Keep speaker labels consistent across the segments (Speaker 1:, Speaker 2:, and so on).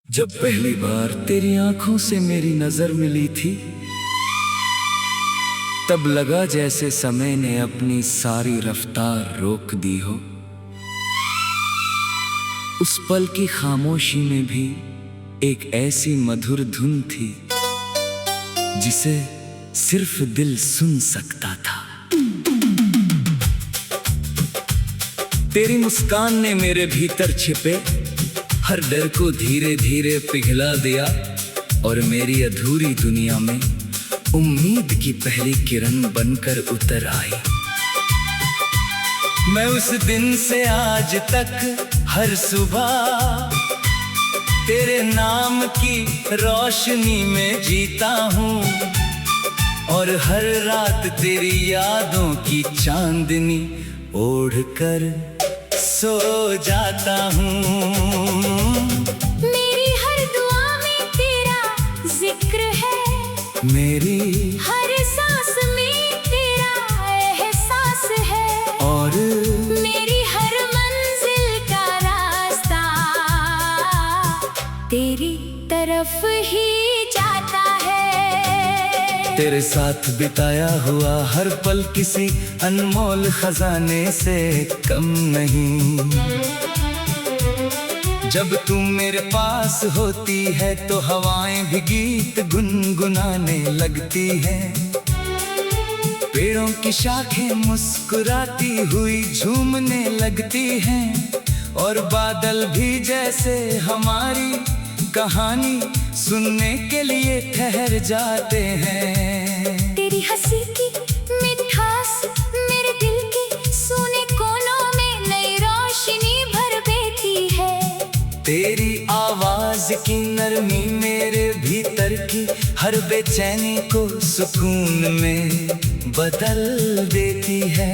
Speaker 1: जब पहली बार तेरी आंखों से मेरी नजर मिली थी, तब लगा जैसे समय ने अपनी सारी रफ्तार रोक दी हो। उस पल की खामोशी में भी एक ऐसी मधुर धुन थी जिसे सिर्फ दिल सुन सकता था। तेरी मुस्कान ने मेरे भीतर छिपे हर डर को धीरे धीरे पिघला दिया और मेरी अधूरी दुनिया में उम्मीद की पहली किरण बनकर उतर आई। मैं उस दिन से आज तक हर सुबह तेरे नाम की रोशनी में जीता हूँ और हर रात तेरी यादों की चांदनी ओढ़कर सो जाता हूँ।
Speaker 2: मेरी हर दुआ में तेरा जिक्र है,
Speaker 1: मेरी
Speaker 2: हर सांस में तेरा एहसास है
Speaker 1: और
Speaker 2: मेरी हर मंजिल का रास्ता तेरी तरफ ही जाता है।
Speaker 1: तेरे साथ बिताया हुआ हर पल किसी अनमोल खजाने से कम नहीं। जब तुम मेरे पास होती है तो हवाएं भी गीत गुनगुनाने लगती हैं। पेड़ों की शाखें मुस्कुराती हुई झूमने लगती हैं और बादल भी जैसे हमारी कहानी सुनने के लिए ठहर जाते हैं।
Speaker 2: तेरी हंसी की मिठास मेरे दिल के सूने कोनों में नई रोशनी भर देती है।
Speaker 1: तेरी आवाज की नरमी मेरे भीतर की हर बेचैनी को सुकून में बदल देती है।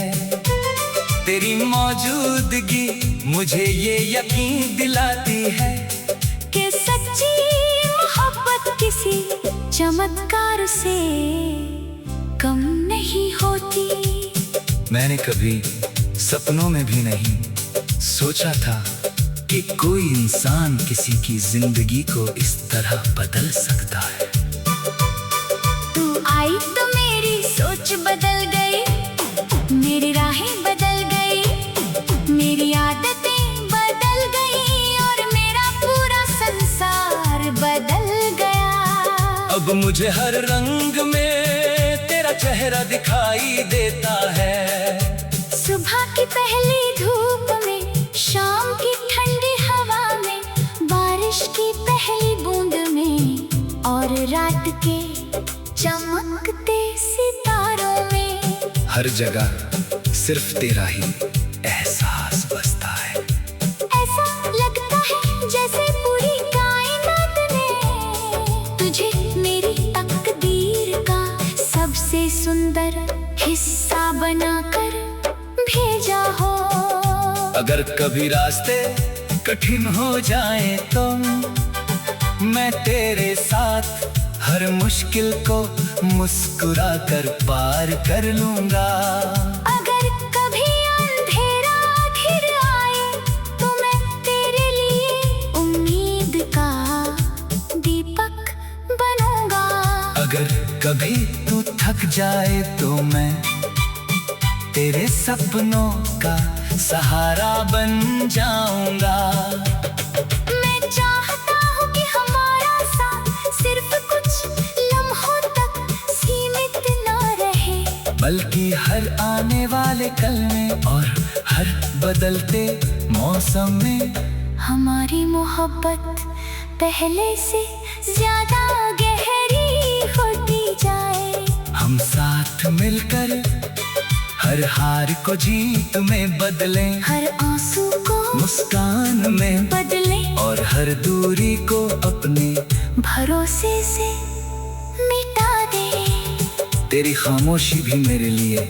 Speaker 1: तेरी मौजूदगी मुझे ये यकीन दिलाती है
Speaker 2: कि सच्ची मोहब्बत किसी चमत्कार से कम नहीं होती।
Speaker 1: मैंने कभी सपनों में भी नहीं सोचा था कि कोई इंसान किसी की जिंदगी को इस तरह बदल सकता है।
Speaker 2: तू आई तो मेरी सोच बदल गई, मेरी राहें बदल गई, मेरी आदतें बदल गई और मेरा पूरा संसार बदल गया।
Speaker 1: अब मुझे हर रंग में तेरा चेहरा दिखाई देता है।
Speaker 2: सुबह की पहली धूप में, शाम की ठंडी हवा में, बारिश की पहली बूंद में और रात के चमकते सितारों में।
Speaker 1: हर जगह सिर्फ तेरा ही एहसास बसता है।
Speaker 2: ऐसा लगता है जैसे पूरी कायनात ने तुझे मेरी तकदीर का सबसे सुंदर हिस्सा बनाकर भेजा हो।
Speaker 1: अगर कभी रास्ते कठिन हो जाएं तो मैं तेरे साथ हर मुश्किल को मुस्कुरा कर पार कर लूंगा।
Speaker 2: अगर कभी अंधेरा घिर आए तो मैं तेरे लिए उम्मीद का दीपक बनूंगा।
Speaker 1: अगर कभी तू थक जाए तो मैं तेरे सपनों का सहारा बन जाऊंगा।
Speaker 2: मैं चाहता हूँ कि हमारा साथ सिर्फ कुछ लम्हों तक सीमित न रहे,
Speaker 1: बल्कि हर आने वाले कल में और हर बदलते मौसम में
Speaker 2: हमारी मोहब्बत पहले से ज्यादा गहरी होती जाए।
Speaker 1: हम साथ मिलकर हर हार को जीत में बदलें,
Speaker 2: हर आंसू को
Speaker 1: मुस्कान में
Speaker 2: बदलें
Speaker 1: और हर दूरी को अपने
Speaker 2: भरोसे से मिटा दे।
Speaker 1: तेरी खामोशी भी मेरे लिए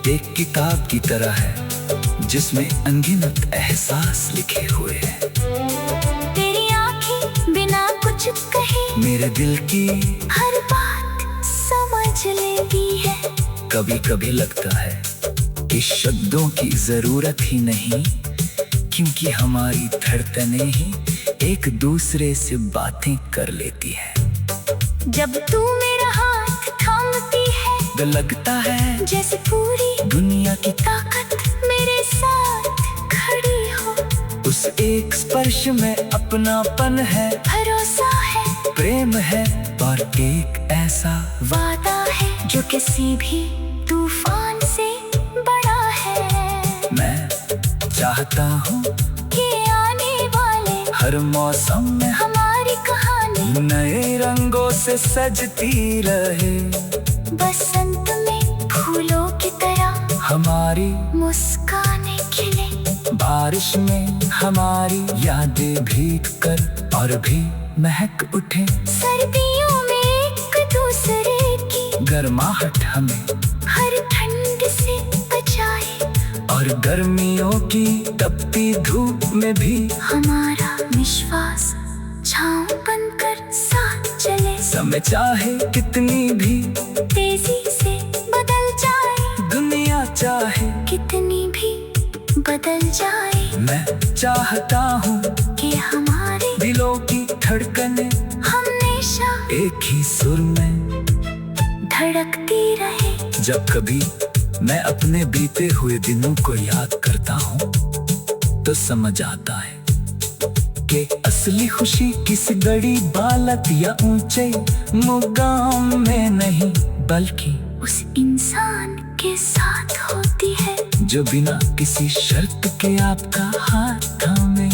Speaker 1: एक किताब की तरह है जिसमें अनगिनत एहसास लिखे हुए हैं।
Speaker 2: तेरी आंखें बिना कुछ कहे
Speaker 1: मेरे दिल की
Speaker 2: हर बात समझ लेती है।
Speaker 1: कभी कभी लगता है कि शब्दों की जरूरत ही नहीं, क्योंकि हमारी धड़कनें ही एक दूसरे से बातें कर लेती है।
Speaker 2: जब तू मेरा हाथ थामती है,
Speaker 1: दिल लगता है
Speaker 2: जैसे पूरी
Speaker 1: दुनिया की
Speaker 2: ताकत मेरे साथ खड़ी हो।
Speaker 1: उस एक स्पर्श में अपनापन है,
Speaker 2: भरोसा है,
Speaker 1: प्रेम है और एक ऐसा
Speaker 2: वादा है जो किसी भी तूफान से बड़ा है।
Speaker 1: मैं चाहता हूँ
Speaker 2: कि आने वाले
Speaker 1: हर मौसम में
Speaker 2: हमारी कहानी
Speaker 1: नए रंगों से सजती रहे।
Speaker 2: बसंत में फूलों की तरह
Speaker 1: हमारी
Speaker 2: मुस्काने खिले,
Speaker 1: बारिश में हमारी यादें भीग कर और भी महक उठे।
Speaker 2: सर्दियों में एक दूसरे की
Speaker 1: गर्माहट हमें
Speaker 2: हर ठंड से बचाए,
Speaker 1: और गर्मियों की तपती धूप में भी
Speaker 2: हमारा विश्वास छांव बनकर साथ चले।
Speaker 1: समय चाहे कितनी भी
Speaker 2: तेजी से बदल जाए,
Speaker 1: दुनिया चाहे
Speaker 2: कितनी भी बदल जाए,
Speaker 1: मैं चाहता हूँ
Speaker 2: कि हमारे
Speaker 1: दिलों की धड़कनें
Speaker 2: हमेशा
Speaker 1: एक ही सुर में
Speaker 2: धड़कती रहे।
Speaker 1: जब कभी मैं अपने बीते हुए दिनों को याद करता हूँ तो समझ आता है कि असली खुशी किसी बड़ी बालत या ऊंचे मुकाम में नहीं, बल्कि
Speaker 2: उस इंसान के साथ होती है
Speaker 1: जो बिना किसी शर्त के आपका हाथ थामे।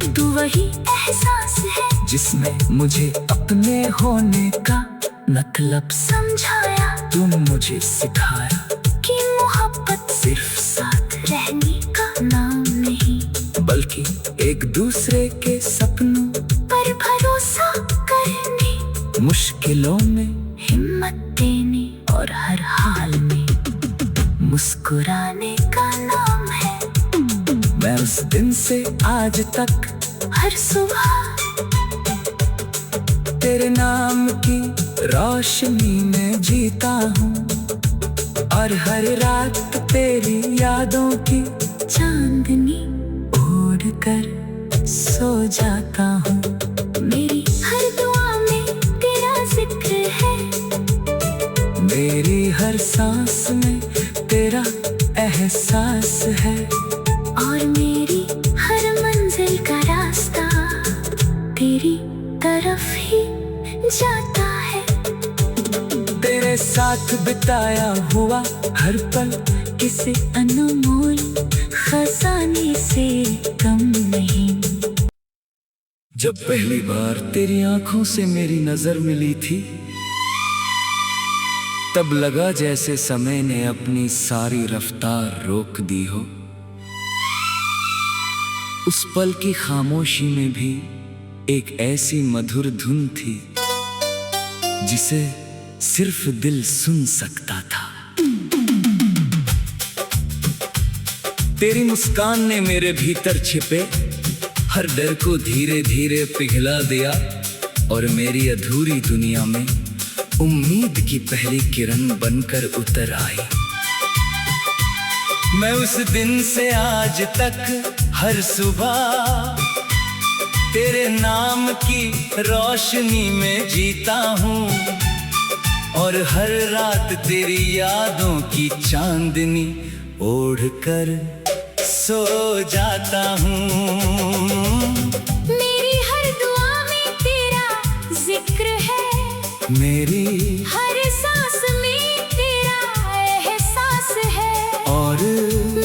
Speaker 2: तू वही एहसास है
Speaker 1: जिसने मुझे अपने होने का मतलब
Speaker 2: समझाया,
Speaker 1: तुम मुझे सिखाया
Speaker 2: कि मोहब्बत
Speaker 1: सिर्फ साथ
Speaker 2: रहने का नाम नहीं,
Speaker 1: बल्कि एक दूसरे के सपनों
Speaker 2: पर भरोसा करने,
Speaker 1: मुश्किलों में
Speaker 2: हिम्मत देने
Speaker 1: और हर हाल में
Speaker 2: मुस्कुराने का नाम है।
Speaker 1: मैं उस दिन से आज तक
Speaker 2: हर सुबह
Speaker 1: तेरे नाम की रोशनी में जीता हूँ, और हर रात तेरी यादों की
Speaker 2: चांदनी
Speaker 1: ओढ़ कर सो जाता हूँ।
Speaker 2: मेरी हर दुआ में तेरा जिक्र है,
Speaker 1: मेरी हर सांस में तेरा एहसास है,
Speaker 2: और मेरी हर मंजिल का रास्ता तेरी तरफ ही जाता है।
Speaker 1: तेरे साथ बिताया हुआ हर पल किसी अनमोल खजाने से कम नहीं। जब पहली बार तेरी आंखों से मेरी नजर मिली थी, तब लगा जैसे समय ने अपनी सारी रफ्तार रोक दी हो। उस पल की खामोशी में भी एक ऐसी मधुर धुन थी जिसे सिर्फ दिल सुन सकता था। तेरी मुस्कान ने मेरे भीतर छिपे हर डर को धीरे धीरे पिघला दिया, और मेरी अधूरी दुनिया में उम्मीद की पहली किरण बनकर उतर आई। मैं उस दिन से आज तक हर सुबह तेरे नाम की रोशनी में जीता हूँ, और हर रात तेरी यादों की चांदनी ओढ़ कर सो जाता हूँ।
Speaker 2: मेरी हर दुआ में तेरा जिक्र है,
Speaker 1: मेरी
Speaker 2: हर सांस में तेरा एहसास है,
Speaker 1: और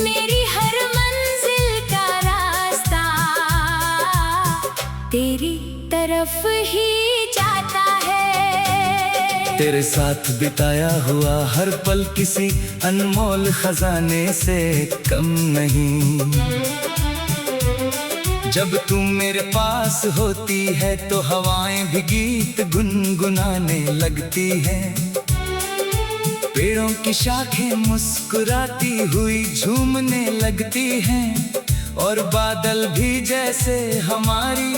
Speaker 2: मेरी हर मंजिल का रास्ता तेरी तरफ ही जाता है।
Speaker 1: तेरे साथ बिताया हुआ हर पल किसी अनमोल खजाने से कम नहीं। जब तू मेरे पास होती है तो हवाएं भी गीत गुनगुनाने लगती हैं। पेड़ों की शाखें मुस्कुराती हुई झूमने लगती हैं, और बादल भी जैसे हमारी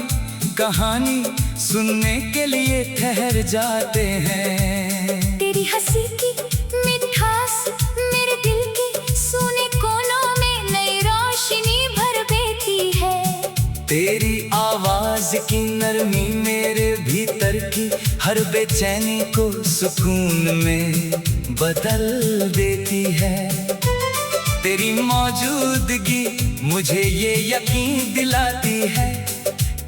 Speaker 1: कहानी सुनने के लिए ठहर जाते हैं।
Speaker 2: तेरी हंसी की मिठास मेरे दिल के सूने कोनों में नई रोशनी भर देती है।
Speaker 1: तेरी आवाज़ आवाज की नरमी मेरे भीतर की हर बेचैनी को सुकून में बदल देती है। तेरी मौजूदगी मुझे ये यकीन दिलाती है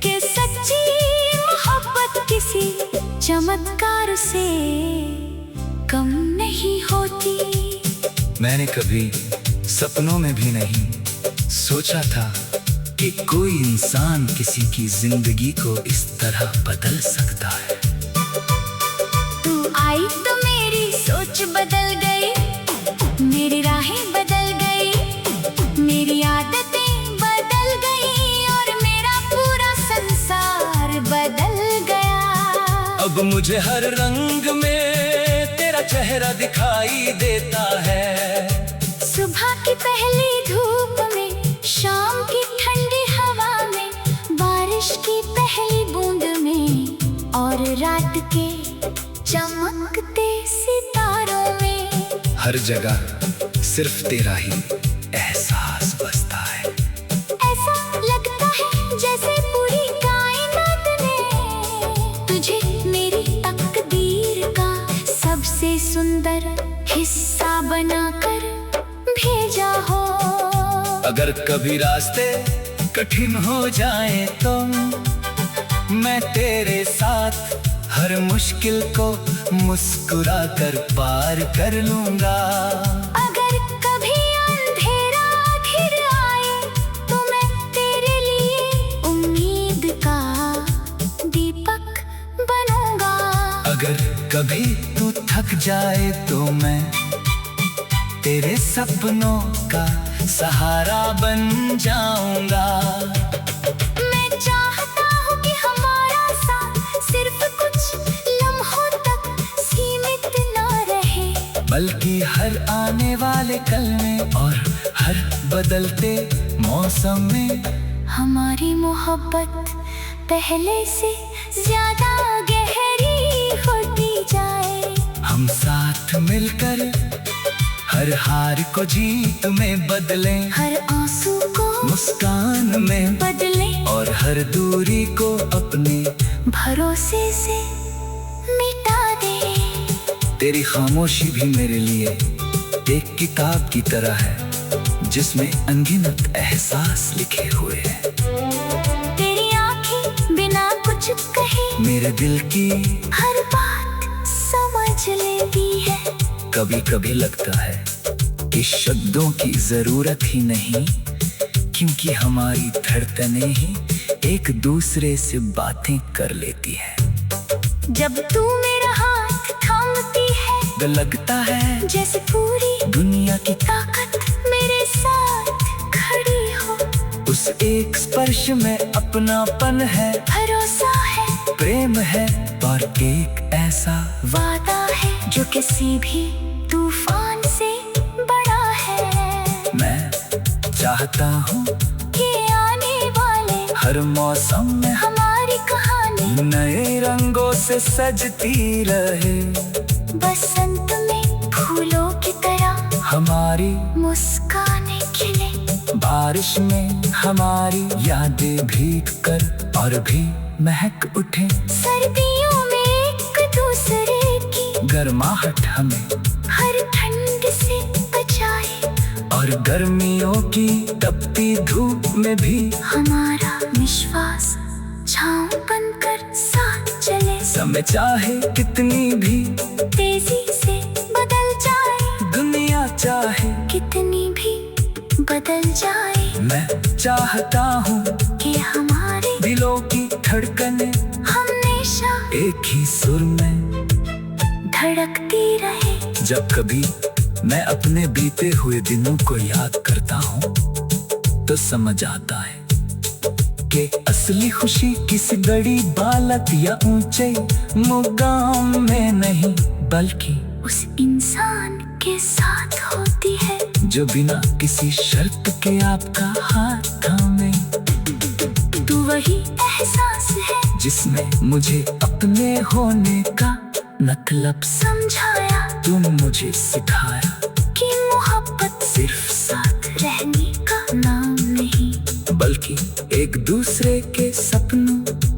Speaker 2: कि सच्ची मोहब्बत किसी चमत्कार से कम नहीं होती।
Speaker 1: मैंने कभी सपनों में भी नहीं सोचा था कि कोई इंसान किसी की जिंदगी को इस तरह बदल सकता है।
Speaker 2: तू आई तो मेरी सोच बदल गई, मेरी राहें बदल गई, मेरी आदतें बदल गई और मेरा पूरा संसार बदल गया।
Speaker 1: अब मुझे हर रंग में तेरा चेहरा दिखाई देता है।
Speaker 2: सुबह की पहली धूप में, शाम की ठंडी हवा में, बारिश की पहली बूंद में और रात के चमकते सितारों में।
Speaker 1: हर जगह सिर्फ तेरा ही एहसास बसता है।
Speaker 2: ऐसा लगता है जैसे पूरी कायनात ने तुझे मेरी तकदीर का सबसे सुंदर हिस्सा बनाकर भेजा हो।
Speaker 1: अगर कभी रास्ते कठिन हो जाए तो मैं तेरे साथ हर मुश्किल को मुस्कुरा कर पार कर लूंगा।
Speaker 2: अगर कभी अंधेरा घिर आए तो मैं तेरे लिए उम्मीद का दीपक बनूंगा।
Speaker 1: अगर कभी तू थक जाए तो मैं तेरे सपनों का सहारा बन जाऊंगा।
Speaker 2: मैं चाहता हूँ कि हमारा साथ सिर्फ कुछ लम्हों तक सीमित न रहे,
Speaker 1: बल्कि हर आने वाले कल में और हर बदलते मौसम में
Speaker 2: हमारी मोहब्बत पहले से ज्यादा गहरी होती जाए।
Speaker 1: हम साथ मिलकर हर हार को जीत में बदलें,
Speaker 2: हर आंसू को
Speaker 1: मुस्कान में
Speaker 2: बदलें
Speaker 1: और हर दूरी को अपने
Speaker 2: भरोसे से मिटा दे।
Speaker 1: तेरी खामोशी भी मेरे लिए एक किताब की तरह है जिसमें अनगिनत एहसास लिखे हुए हैं।
Speaker 2: तेरी आंखें बिना कुछ कहे
Speaker 1: मेरे दिल की
Speaker 2: हर बात समझ लेती है।
Speaker 1: कभी कभी लगता है कि शब्दों की जरूरत ही नहीं, क्योंकि हमारी धड़कनें ही एक दूसरे से बातें कर लेती है।
Speaker 2: जब तू मेरा हाथ थामती है
Speaker 1: तो लगता है
Speaker 2: जैसे पूरी
Speaker 1: दुनिया की
Speaker 2: ताकत मेरे साथ खड़ी हो।
Speaker 1: उस एक स्पर्श में अपनापन है,
Speaker 2: भरोसा है,
Speaker 1: प्रेम है और एक ऐसा
Speaker 2: वादा है जो किसी भी तूफान से बड़ा है।
Speaker 1: मैं चाहता हूँ
Speaker 2: कि आने वाले
Speaker 1: हर मौसम में
Speaker 2: हमारी कहानी
Speaker 1: नए रंगों से सजती रहे।
Speaker 2: बसंत में फूलों की तरह
Speaker 1: हमारी
Speaker 2: मुस्कानें खिले,
Speaker 1: बारिश में हमारी यादें भीग कर और भी महक उठे।
Speaker 2: सर्दियों में एक दूसरे की
Speaker 1: गर्माहट हमें
Speaker 2: हर ठंड से बचाए
Speaker 1: और गर्मियों की तपती धूप में भी
Speaker 2: हमारा विश्वास छांव बनकर साथ चले।
Speaker 1: समय चाहे कितनी भी
Speaker 2: तेजी से बदल जाए,
Speaker 1: दुनिया चाहे
Speaker 2: कितनी भी बदल जाए,
Speaker 1: मैं चाहता हूँ
Speaker 2: कि हमारे
Speaker 1: दिलों की धड़कनें
Speaker 2: हमेशा
Speaker 1: एक ही सुर में
Speaker 2: धड़कती रहे।
Speaker 1: जब कभी मैं अपने बीते हुए दिनों को याद करता हूँ तो समझ आता है कि असली खुशी किसी बड़ी दौलत या ऊंचे मुकाम में नहीं, बल्कि
Speaker 2: उस इंसान के साथ होती है
Speaker 1: जो बिना किसी शर्त के आपका हाथ थामे।
Speaker 2: तू वही एहसास है
Speaker 1: जिसमें मुझे अपने होने का मतलब
Speaker 2: समझाया।
Speaker 1: तुम मुझे सिखाया
Speaker 2: कि मोहब्बत
Speaker 1: सिर्फ साथ
Speaker 2: रहने का नाम नहीं,
Speaker 1: बल्कि एक दूसरे के सपनों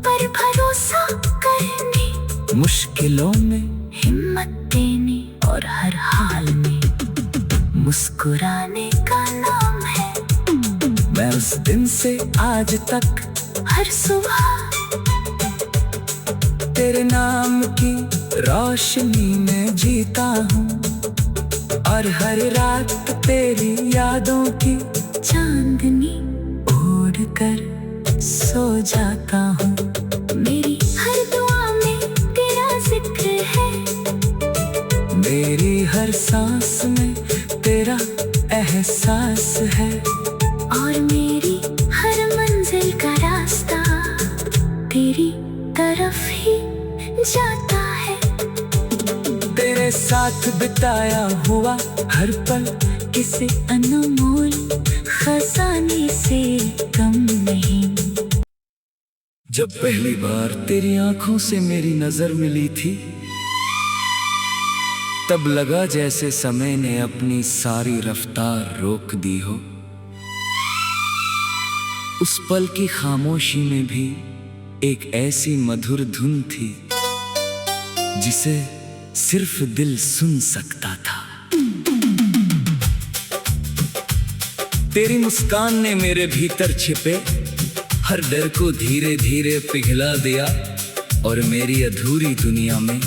Speaker 1: मुश्किलों में
Speaker 2: हिम्मत देने और हर हाल में मुस्कुराने का नाम है।
Speaker 1: मैं उस दिन से आज तक
Speaker 2: हर सुबह
Speaker 1: तेरे नाम की रोशनी में जीता हूँ और हर रात तेरी यादों की
Speaker 2: चांदनी
Speaker 1: ओढ़ कर सो जाता हूँ।
Speaker 2: मेरी हर दुआ में तेरा जिक्र है,
Speaker 1: मेरी हर सांस में तेरा एहसास है
Speaker 2: और मेरी हर मंजिल का रास्ता तेरी तरफ ही जाता है।
Speaker 1: तेरे साथ बिताया हुआ हर पल किसी अनमोल खजाने से कम नहीं। जब पहली बार तेरी आंखों से मेरी नजर मिली थी, तब लगा जैसे समय ने अपनी सारी रफ्तार रोक दी हो। उस पल की खामोशी में भी एक ऐसी मधुर धुन थी जिसे सिर्फ दिल सुन सकता था। तेरी मुस्कान ने मेरे भीतर छिपे हर डर को धीरे धीरे पिघला दिया और मेरी अधूरी दुनिया में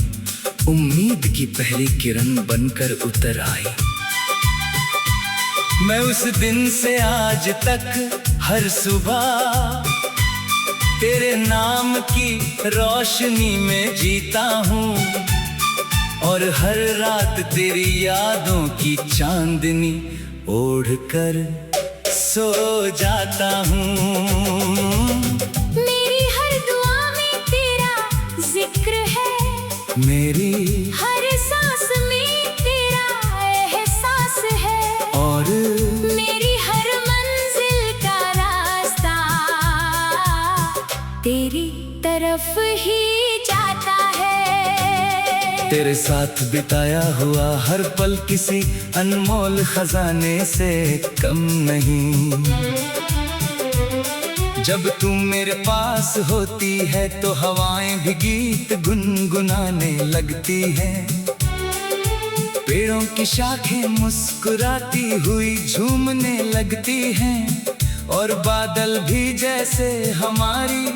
Speaker 1: उम्मीद की पहली किरण बनकर उतर आई। मैं उस दिन से आज तक हर सुबह तेरे नाम की रोशनी में जीता हूँ और हर रात तेरी यादों की चांदनी ओढ़ कर सो जाता हूँ।
Speaker 2: मेरी हर दुआ में तेरा जिक्र है,
Speaker 1: मेरी
Speaker 2: हर सांस में तेरा एहसास है
Speaker 1: और
Speaker 2: मेरी हर मंजिल का रास्ता तेरी तरफ ही जाता है।
Speaker 1: तेरे साथ बिताया हुआ हर पल किसी अनमोल खजाने से कम नहीं। जब तू मेरे पास होती है तो हवाएं भी गीत गुनगुनाने लगती हैं। पेड़ों की शाखें मुस्कुराती हुई झूमने लगती हैं और बादल भी जैसे हमारी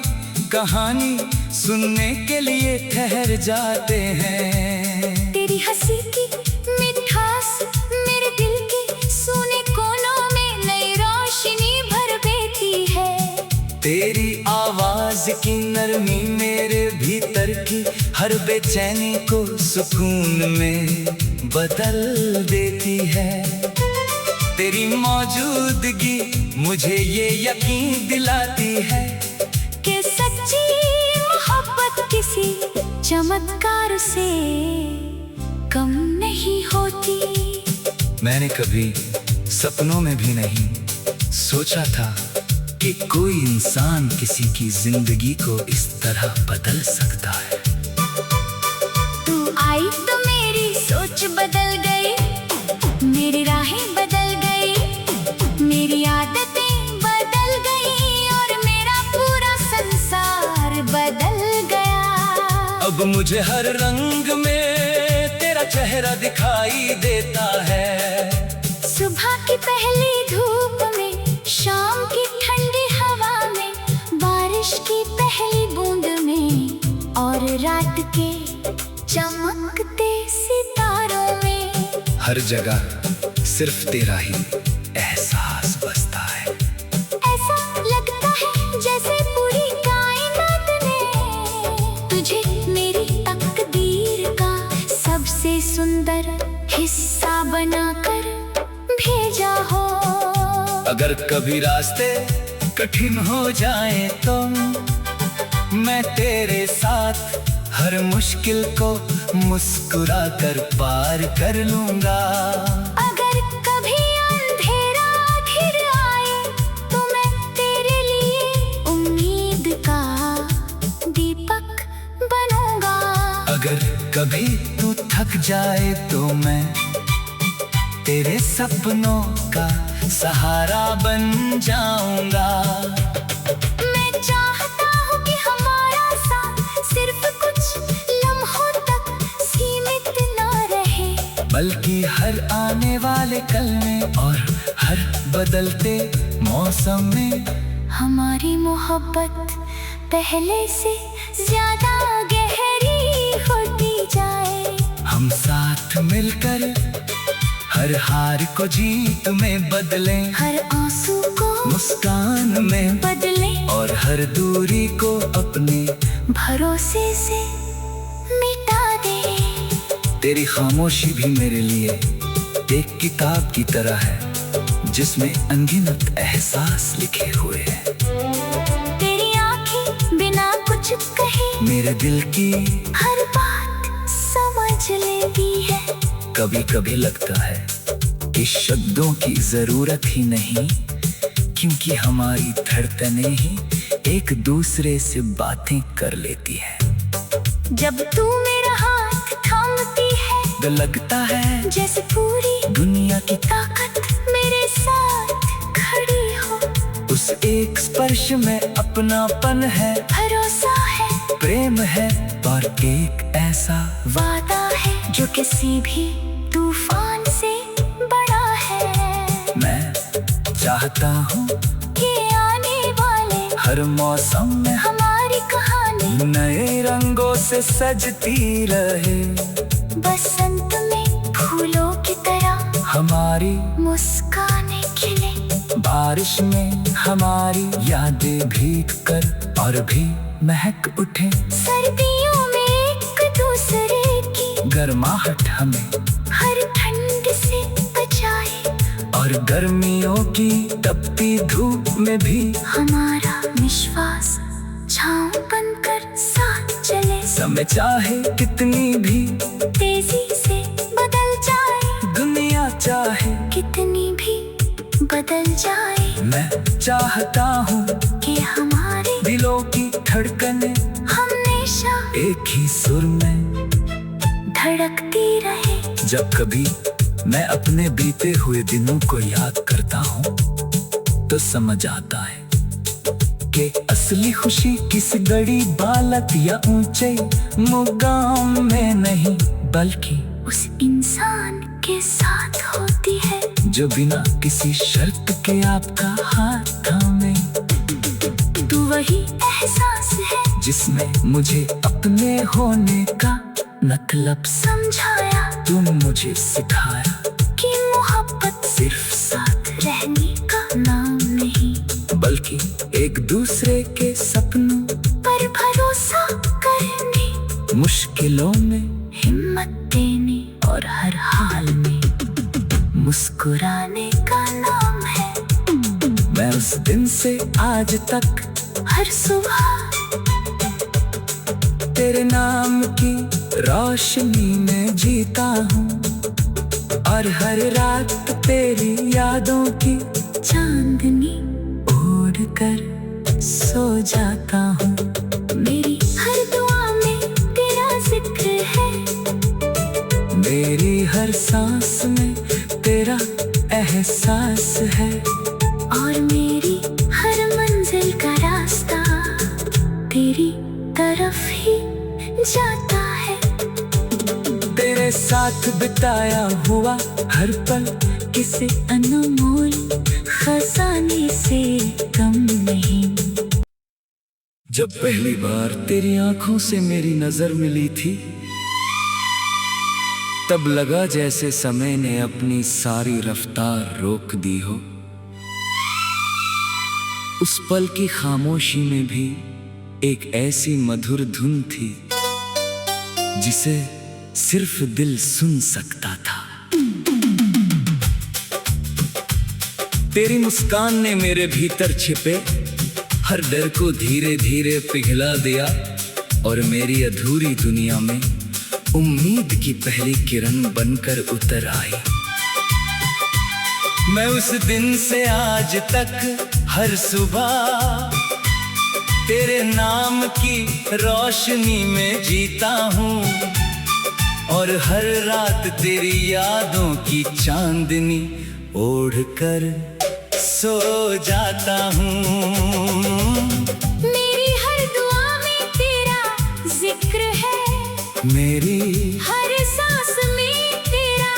Speaker 1: कहानी सुनने के लिए ठहर जाते हैं।
Speaker 2: तेरी हंसी की मिठास मेरे दिल के सूने कोनों में नई रोशनी भर देती है।
Speaker 1: तेरी आवाज की नरमी मेरे भीतर की हर बेचैनी को सुकून में बदल देती है। तेरी मौजूदगी मुझे ये यकीन दिलाती है
Speaker 2: कि सच्ची मोहब्बत किसी चमत्कार से कम नहीं होती।
Speaker 1: मैंने कभी सपनों में भी नहीं सोचा था कि कोई इंसान किसी की जिंदगी को इस तरह बदल सकता है।
Speaker 2: तू आई तो मेरी सोच बदल गई, मेरी राहें बदल गई, मेरी आदतें बदल गई और मेरा पूरा संसार बदल गया।
Speaker 1: अब मुझे हर रंग में तेरा चेहरा दिखाई देता है।
Speaker 2: सुबह की पहली धूप में, शाम की ठंडी हवा में, बारिश की पहली बूंद में और रात के चमकते सितारों में।
Speaker 1: हर जगह सिर्फ तेरा ही एहसास बसता है।
Speaker 2: ऐसा लगता है जैसे पूरी कायनात ने तुझे मेरी तकदीर का सबसे सुंदर हिस्सा बनाकर भेजा हो।
Speaker 1: अगर कभी रास्ते कठिन हो जाए तो मैं तेरे साथ हर मुश्किल को मुस्कुरा कर पार कर लूंगा।
Speaker 2: अगर कभी अंधेरा घिर आए तो मैं तेरे लिए उम्मीद का दीपक बनूंगा।
Speaker 1: अगर कभी तू थक जाए तो मैं तेरे सपनों का सहारा बन जाऊंगा।
Speaker 2: मैं चाहता हूँ कि हमारा साथ सिर्फ कुछ लम्हों
Speaker 1: बल्कि हर आने वाले कल में और हर बदलते मौसम में।
Speaker 2: हमारी मोहब्बत पहले से ज्यादा गहरी होती जाए।
Speaker 1: हम साथ मिलकर हर हार को जीत में बदलें,
Speaker 2: हर आंसू को
Speaker 1: मुस्कान में
Speaker 2: बदलें
Speaker 1: और हर दूरी को अपने
Speaker 2: भरोसे से मिटा दे।
Speaker 1: तेरी खामोशी भी मेरे लिए एक किताब की तरह है जिसमें अनगिनत एहसास लिखे हुए हैं।
Speaker 2: तेरी आंखें बिना कुछ कहे
Speaker 1: मेरे दिल की
Speaker 2: हर बात समझ लेती है।
Speaker 1: कभी कभी लगता है कि शब्दों की जरूरत ही नहीं, क्योंकि हमारी धड़कनें ही एक दूसरे से बातें कर लेती है।
Speaker 2: जब तू मेरा हाथ थामती है
Speaker 1: तो लगता है
Speaker 2: जैसे पूरी
Speaker 1: दुनिया की
Speaker 2: ताकत मेरे साथ खड़ी हो।
Speaker 1: उस एक स्पर्श में अपनापन है,
Speaker 2: भरोसा है,
Speaker 1: प्रेम है और एक ऐसा
Speaker 2: वादा है जो किसी भी तूफान से बड़ा है।
Speaker 1: मैं चाहता हूँ
Speaker 2: कि आने वाले
Speaker 1: हर मौसम में
Speaker 2: हमारी कहानी
Speaker 1: नए रंगों से सजती रहे।
Speaker 2: बसंत में फूलों की तरह
Speaker 1: हमारी
Speaker 2: मुस्काने खिले।
Speaker 1: बारिश में हमारी यादें भीग कर और भी महक उठे।
Speaker 2: सर्दियों में एक दूसरे की
Speaker 1: गर्माहट हमें
Speaker 2: हर ठंड से बचाए।
Speaker 1: और गर्मियों की तपती धूप में भी
Speaker 2: हमारा विश्वास छांव बनकर साथ चले।
Speaker 1: समय चाहे कितनी भी
Speaker 2: तेजी से बदल जाए,
Speaker 1: दुनिया चाहे
Speaker 2: कितनी भी बदल जाए।
Speaker 1: मैं चाहता हूँ
Speaker 2: कि हमारे
Speaker 1: दिलों की धड़कनें
Speaker 2: हमेशा
Speaker 1: एक ही सुर में
Speaker 2: धड़कती रहे।
Speaker 1: जब कभी मैं अपने बीते हुए दिनों को याद करता हूँ तो समझ आता है कि असली खुशी किस बड़ी बालक या ऊंचे मुकाम में नहीं, बल्कि
Speaker 2: उस इंसान के साथ होती है
Speaker 1: जो बिना किसी शर्त के आपका हाथ थामे।
Speaker 2: तू वही एहसास है
Speaker 1: जिसमें मुझे अपने होने का मतलब
Speaker 2: समझाया।
Speaker 1: तुम मुझे सिखाया
Speaker 2: कि मोहब्बत
Speaker 1: सिर्फ साथ
Speaker 2: रहने का नाम नहीं,
Speaker 1: बल्कि एक दूसरे के सपनों
Speaker 2: पर भरोसा करने,
Speaker 1: मुश्किलों में
Speaker 2: हिम्मत देने और हर हाल में मुस्कुराने का नाम है।
Speaker 1: मैं उस दिन से आज तक
Speaker 2: हर सुबह
Speaker 1: तेरे नाम की रोशनी में जीता हूँ और हर रात तेरी यादों की
Speaker 2: चांदनी
Speaker 1: ओढ़ कर सो जाता हूँ।
Speaker 2: मेरी हर दुआ में तेरा जिक्र है।
Speaker 1: मेरी हर सांस में तेरा एहसास है
Speaker 2: और मेरी हर मंजिल का रास्ता तेरी तरफ ही जाता है।
Speaker 1: तेरे साथ बिताया हुआ हर पल किसी अनमोल खजाने से कम नहीं। जब पहली बार तेरी आंखों से मेरी नजर मिली थी तब लगा जैसे समय ने अपनी सारी रफ्तार रोक दी हो। उस पल की खामोशी में भी एक ऐसी मधुर धुन थी जिसे सिर्फ दिल सुन सकता था। तेरी मुस्कान ने मेरे भीतर छिपे हर डर को धीरे धीरे पिघला दिया और मेरी अधूरी दुनिया में उम्मीद की पहली किरण बनकर उतर आई। मैं उस दिन से आज तक हर सुबह तेरे नाम की रोशनी में जीता हूँ और हर रात तेरी यादों की चांदनी ओढ़ कर सो जाता हूँ।
Speaker 2: मेरी हर दुआ में तेरा जिक्र है।
Speaker 1: मेरी
Speaker 2: हर सांस में तेरा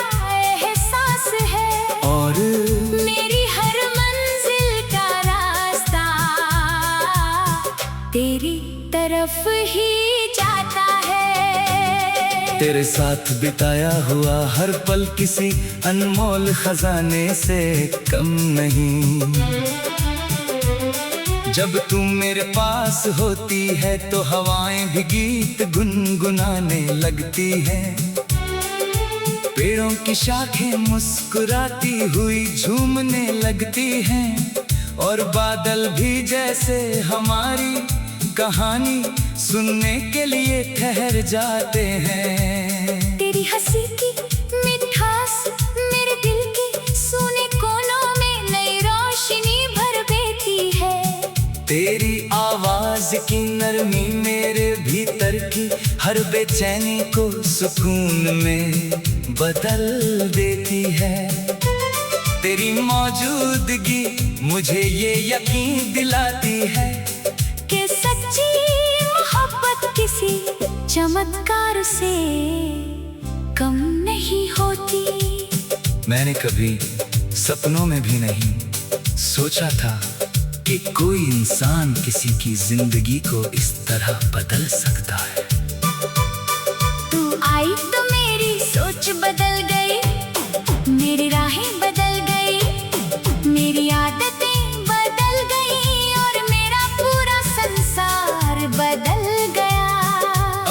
Speaker 2: तरफ ही जाता है।
Speaker 1: तेरे साथ बिताया हुआ हर पल किसी अनमोल खजाने से कम नहीं। जब तू मेरे पास होती है तो हवाएं भी गीत गुनगुनाने लगती है। पेड़ों की शाखें मुस्कुराती हुई झूमने लगती हैं और बादल भी जैसे हमारी कहानी सुनने के लिए ठहर जाते हैं।
Speaker 2: तेरी हंसी की मिठास मेरे दिल के सूने कोनों में नई रोशनी भर देती है।
Speaker 1: तेरी आवाज की नरमी मेरे भीतर की हर बेचैनी को सुकून में बदल देती है। तेरी मौजूदगी मुझे ये यकीन दिलाती है
Speaker 2: कि सच्ची मोहब्बत किसी चमत्कार से कम नहीं होती।
Speaker 1: मैंने कभी सपनों में भी नहीं सोचा था कि कोई इंसान किसी की जिंदगी को इस तरह बदल सकता है।
Speaker 2: तू आई तो मेरी सोच बदल गई, मेरी राहें बदल गई, मेरी आदतें बदल गई और मेरा पूरा संसार बदल गया।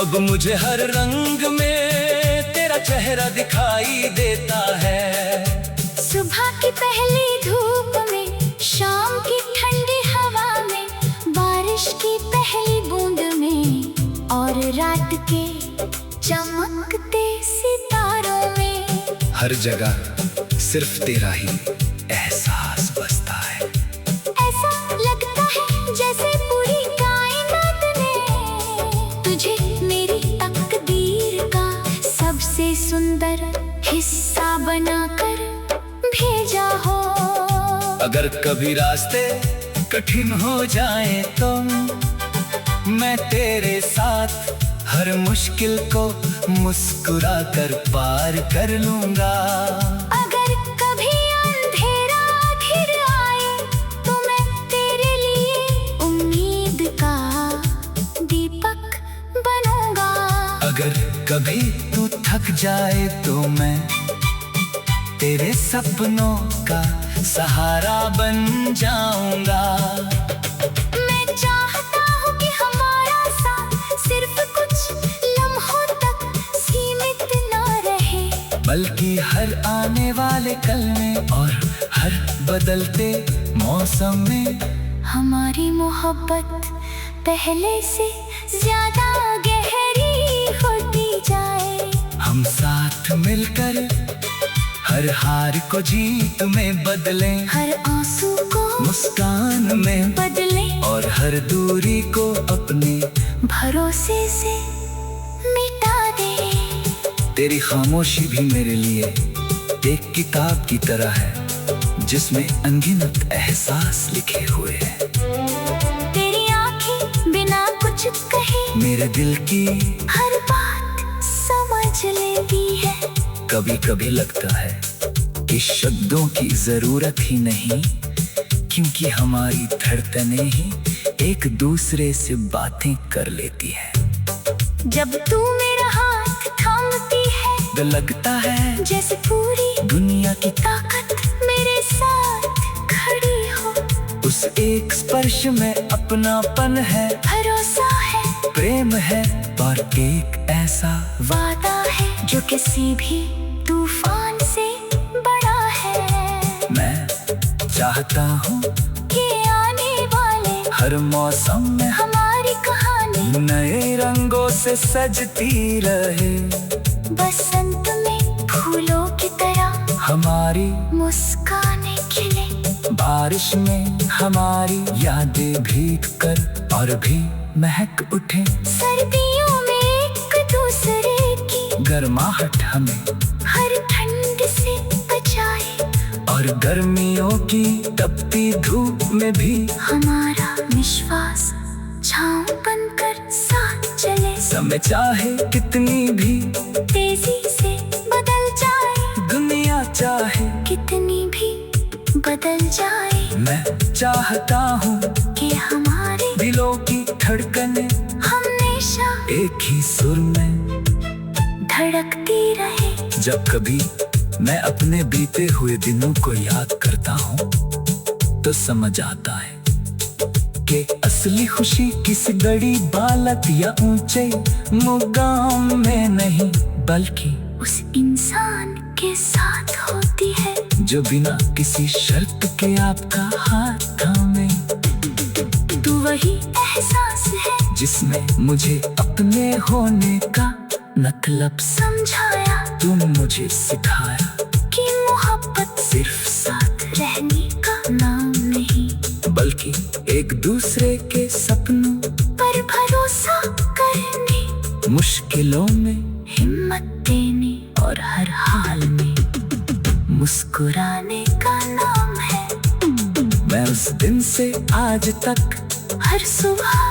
Speaker 1: अब मुझे हर रंग में तेरा चेहरा दिखाई देता है।
Speaker 2: सुबह की पहली धूप में, शाम की ठंडी हवा में, बारिश की पहली बूंद में और रात के चमकते सितारों में।
Speaker 1: हर जगह सिर्फ तेरा ही एहसास बसता है।
Speaker 2: ऐसा लगता है जैसे पूरी कायनात ने तुझे मेरी तकदीर का सबसे सुंदर हिस्सा बनाकर भेजा हो।
Speaker 1: अगर कभी रास्ते कठिन हो जाए तो मैं तेरे साथ हर मुश्किल को मुस्कुरा कर पार कर लूंगा।
Speaker 2: अगर कभी अंधेरा घिर आए तो मैं तेरे लिए उम्मीद का दीपक बनूंगा।
Speaker 1: अगर कभी तू थक जाए तो मैं तेरे सपनों का सहारा बन जाऊंगा।
Speaker 2: मैं चाहता हूँ कि हमारा साथ सिर्फ कुछ लम्हों तक सीमित न रहे,
Speaker 1: बल्कि हर आने वाले कल में और हर बदलते मौसम में
Speaker 2: हमारी मोहब्बत पहले से ज्यादा गहरी होती जाए।
Speaker 1: हम साथ मिलकर हर हार को जीत में बदलें,
Speaker 2: हर आंसू को
Speaker 1: मुस्कान में
Speaker 2: बदलें
Speaker 1: और हर दूरी को अपने
Speaker 2: भरोसे से मिटा दे।
Speaker 1: तेरी खामोशी भी मेरे लिए एक किताब की तरह है जिसमें अनगिनत एहसास लिखे हुए हैं।
Speaker 2: तेरी आंखें बिना कुछ कहे
Speaker 1: मेरे दिल की
Speaker 2: हर बात समझ लेती है।
Speaker 1: कभी कभी लगता है कि शब्दों की जरूरत ही नहीं, क्योंकि हमारी धड़कनें ही एक दूसरे से बातें कर लेती है।
Speaker 2: जब तू मेरा हाथ थामती है
Speaker 1: तो लगता है
Speaker 2: जैसे पूरी
Speaker 1: दुनिया की
Speaker 2: ताकत मेरे साथ खड़ी हो।
Speaker 1: उस एक स्पर्श में अपनापन है,
Speaker 2: भरोसा है,
Speaker 1: प्रेम है और एक ऐसा
Speaker 2: वादा है जो किसी भी तूफान से बड़ा है।
Speaker 1: मैं चाहता हूँ
Speaker 2: कि आने वाले
Speaker 1: हर मौसम में
Speaker 2: हमारी कहानी
Speaker 1: नए रंगों से सजती रहे।
Speaker 2: बसंत में फूलों की तरह
Speaker 1: हमारी
Speaker 2: मुस्काने खिले,
Speaker 1: बारिश में हमारी यादें भीग कर और भी महक उठे।
Speaker 2: सर्दियों में एक दूसरे की
Speaker 1: गर्माहट हमें
Speaker 2: हर ठंड से बचाए
Speaker 1: और गर्मियों की तपती धूप में भी
Speaker 2: हमारा विश्वास छांव बनकर साथ चले।
Speaker 1: समय चाहे कितनी भी
Speaker 2: तेजी से बदल जाए,
Speaker 1: दुनिया चाहे
Speaker 2: कितनी भी बदल जाए,
Speaker 1: मैं चाहता हूँ
Speaker 2: कि हमारे
Speaker 1: दिलों की धड़कनें
Speaker 2: हमेशा
Speaker 1: एक ही सुर में
Speaker 2: धड़कती रहे।
Speaker 1: जब कभी मैं अपने बीते हुए दिनों को याद करता हूँ तो समझ आता है कि असली खुशी किसी बड़ी बालत या ऊंचे मुकाम में नहीं, बल्कि
Speaker 2: उस इंसान के साथ होती है
Speaker 1: जो बिना किसी शर्त के आपका हाथ थामे।
Speaker 2: तू वही एहसास है
Speaker 1: जिसने मुझे अपने होने का मतलब
Speaker 2: समझाया,
Speaker 1: तुम मुझे सिखाया
Speaker 2: कि मोहब्बत
Speaker 1: सिर्फ साथ
Speaker 2: रहने का नाम नहीं,
Speaker 1: बल्कि एक दूसरे के सपनों
Speaker 2: पर भरोसा करने,
Speaker 1: मुश्किलों में
Speaker 2: हिम्मत देने
Speaker 1: और हर हाल में
Speaker 2: मुस्कुराने का नाम है।
Speaker 1: मैं उस दिन से आज तक
Speaker 2: हर सुबह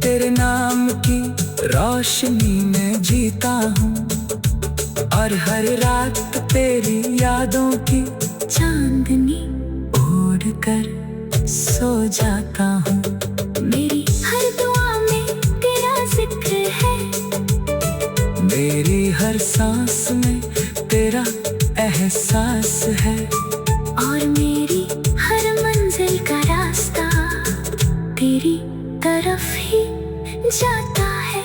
Speaker 1: तेरे नाम की रोशनी में जीता हूँ और हर रात तेरी यादों की
Speaker 2: चांदनी
Speaker 1: ओढ़ कर सो जाता हूँ।
Speaker 2: मेरी हर दुआ में तेरा जिक्र है,
Speaker 1: मेरी हर सांस में तेरा एहसास है
Speaker 2: और मेरी हर मंजिल का रास्ता तेरी तरफ ही जाता है।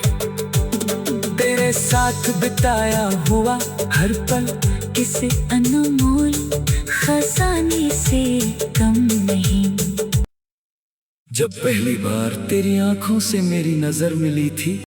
Speaker 1: तेरे साथ बिताया हुआ हर पल किसी अनमोल खजाने से कम नहीं। जब पहली बार तेरी आंखों से मेरी नजर मिली थी